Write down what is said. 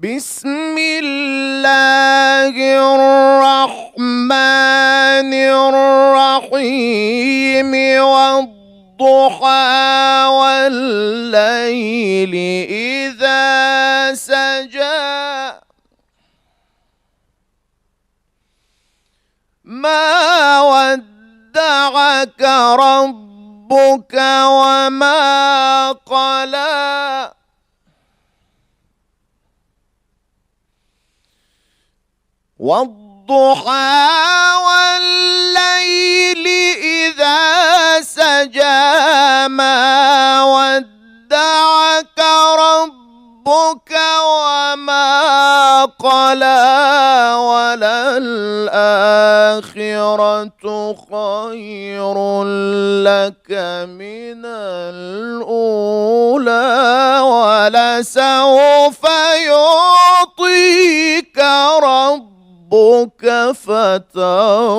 بسم الله الرحمن الرحيم والضحى والليل إذا سجى ما ودعك ربك وما قلى والضحى والليل إذا سجى ما ودعك ربك وما قلى وللآخرة خير لك من الأولى ولسوف يعطيك ربك فترضى.